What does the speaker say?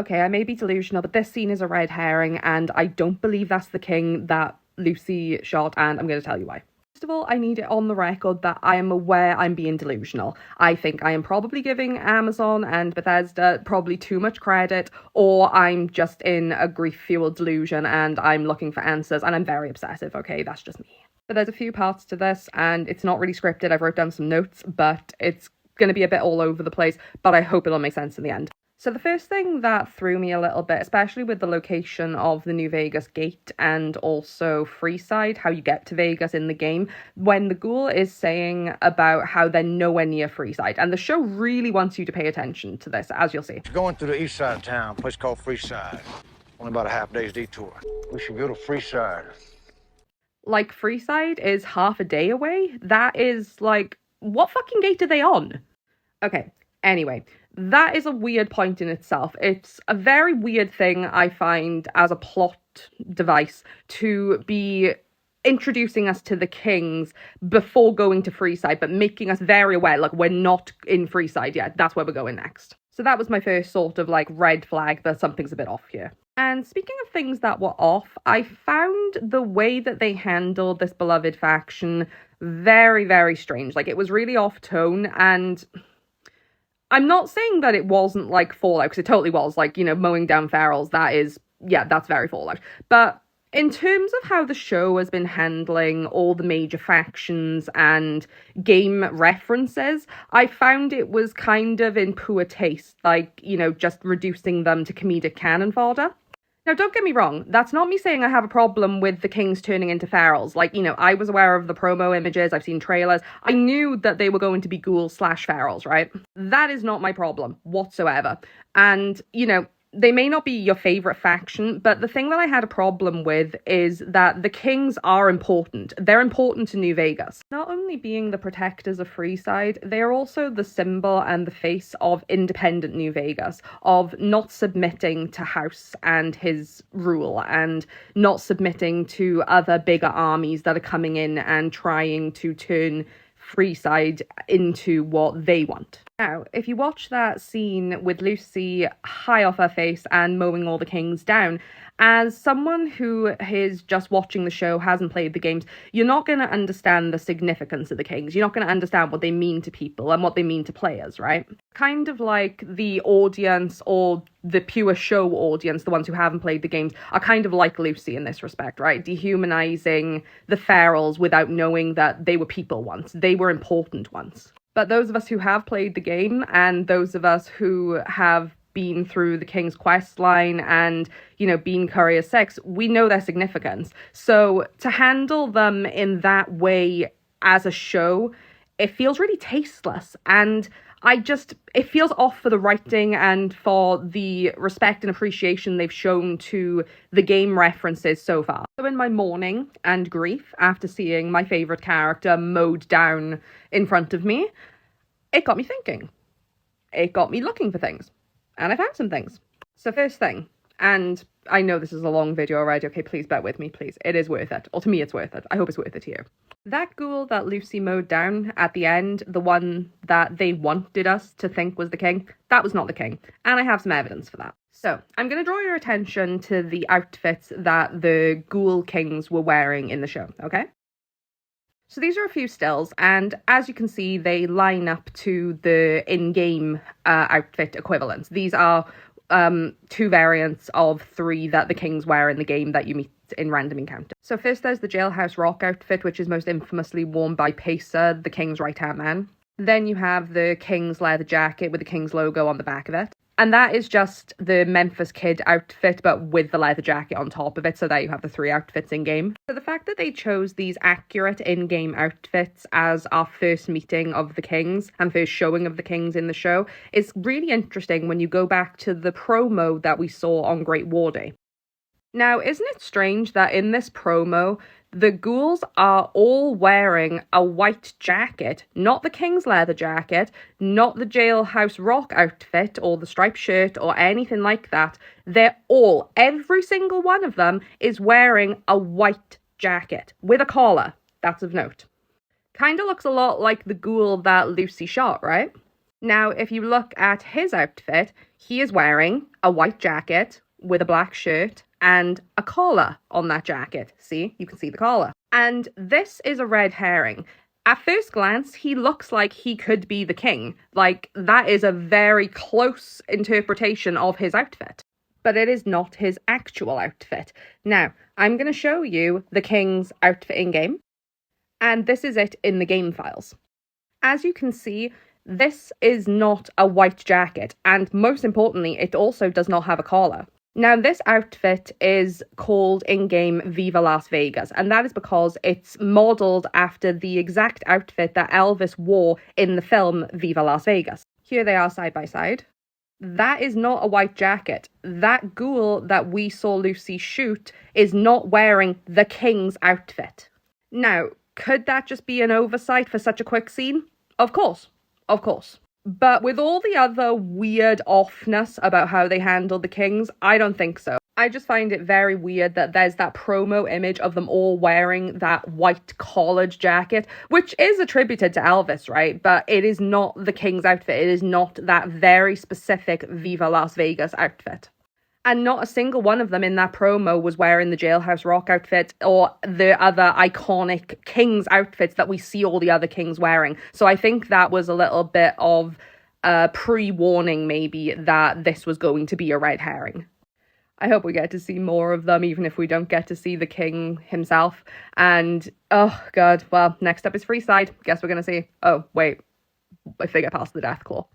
Okay, I may be delusional, but this scene is a red herring, and I don't believe that's the king that Lucy shot, and I'm going to tell you why. First of all, I need it on the record that I am aware I'm being delusional. I think I am probably giving Amazon and Bethesda probably too much credit, or I'm just in a grief-fueled delusion and I'm looking for answers, and I'm very obsessive, okay? That's just me. But there's a few parts to this, and it's not really scripted. I've wrote down some notes, but it's going to be a bit all over the place, but I hope it'll make sense in the end. So the first thing that threw me a little bit, especially with the location of the New Vegas gate and also Freeside, how you get to Vegas in the game, when the ghoul is saying about how they're nowhere near Freeside. And the show really wants you to pay attention to this, as you'll see. You're going through the east side of town, a place called Freeside. Only about a half day's detour. We should go to Freeside. Like, Freeside is half a day away? That is, like, what fucking gate are they on? Okay, anyway. That is a weird point in itself. It's a very weird thing, I find, as a plot device to be introducing us to the kings before going to Freeside, but making us very aware, like, we're not in Freeside yet. That's where we're going next. So that was my first sort of, like, red flag that something's a bit off here. And speaking of things that were off, I found the way that they handled this beloved faction very, very strange. Like, it was really off tone, and I'm not saying that it wasn't like Fallout, because it totally was, like, you know, mowing down ferals, that is, yeah, that's very Fallout. But in terms of how the show has been handling all the major factions and game references, I found it was kind of in poor taste, like, you know, just reducing them to comedic cannon fodder. Now, don't get me wrong, that's not me saying I have a problem with the kings turning into ferals. Like, you know, I was aware of the promo images, I've seen trailers, I knew that they were going to be ghouls / ferals, right? That is not my problem whatsoever. And, you know, they may not be your favourite faction, but the thing that I had a problem with is that the kings are important. They're important to New Vegas. Not only being the protectors of Freeside, they are also the symbol and the face of independent New Vegas, of not submitting to House and his rule, and not submitting to other bigger armies that are coming in and trying to turn Freeside into what they want. Now, if you watch that scene with Lucy high off her face and mowing all the kings down, as someone who is just watching the show, hasn't played the games, you're not going to understand the significance of the kings. You're not going to understand what they mean to people and what they mean to players, right? Kind of like the audience, or the pure show audience, the ones who haven't played the games, are kind of like Lucy in this respect, right? Dehumanizing the ferals without knowing that they were people once. They were important once. But those of us who have played the game, and those of us who have been through the King's quest line and, you know, been Courier 6, we know their significance. So to handle them in that way as a show, it feels really tasteless. And it feels off for the writing and for the respect and appreciation they've shown to the game references so far. So in my mourning and grief after seeing my favourite character mowed down in front of me, it got me thinking. It got me looking for things. And I found some things. So first thing, and I know this is a long video already, okay, please bear with me, please. It is worth it. Or to me, it's worth it. I hope it's worth it to you. That ghoul that Lucy mowed down at the end, the one that they wanted us to think was the king, that was not the king. And I have some evidence for that. So, I'm going to draw your attention to the outfits that the ghoul kings were wearing in the show, okay? So these are a few stills, and as you can see, they line up to the in-game outfit equivalents. These are 2 variants of 3 that the kings wear in the game that you meet in random encounter. So first there's the Jailhouse Rock outfit, which is most infamously worn by Pacer, the king's right-hand man. Then you have the king's leather jacket with the king's logo on the back of it. And that is just the Memphis Kid outfit, but with the leather jacket on top of it, so that you have the 3 outfits in-game. So the fact that they chose these accurate in-game outfits as our first meeting of the kings and first showing of the kings in the show is really interesting when you go back to the promo that we saw on Great War Day. Now, isn't it strange that in this promo, the ghouls are all wearing a white jacket, not the king's leather jacket, not the Jailhouse Rock outfit or the striped shirt or anything like that. Every single one of them is wearing a white jacket with a collar. That's of note. Kind of looks a lot like the ghoul that Lucy shot, right? Now, if you look at his outfit, he is wearing a white jacket with a black shirt and a collar on that jacket. See, you can see the collar. And this is a red herring. At first glance, he looks like he could be the king. Like, that is a very close interpretation of his outfit. But it is not his actual outfit. Now, I'm going to show you the king's outfit in-game. And this is it in the game files. As you can see, this is not a white jacket, and most importantly, it also does not have a collar. Now, this outfit is called in-game Viva Las Vegas, and that is because it's modelled after the exact outfit that Elvis wore in the film Viva Las Vegas. Here they are side by side. That is not a white jacket. That ghoul that we saw Lucy shoot is not wearing the king's outfit. Now, could that just be an oversight for such a quick scene? Of course. Of course. But with all the other weird offness about how they handled the kings, I don't think so. I just find it very weird that there's that promo image of them all wearing that white collared jacket, which is attributed to Elvis, right? But it is not the king's outfit. It is not that very specific Viva Las Vegas outfit. And not a single one of them in that promo was wearing the Jailhouse Rock outfit or the other iconic Kings outfits that we see all the other Kings wearing. So I think that was a little bit of pre-warning maybe that this was going to be a red herring. I hope we get to see more of them, even if we don't get to see the king himself. And, oh god, well, next up is Freeside. Guess we're going to see, oh, wait, I think I passed the Death Claw.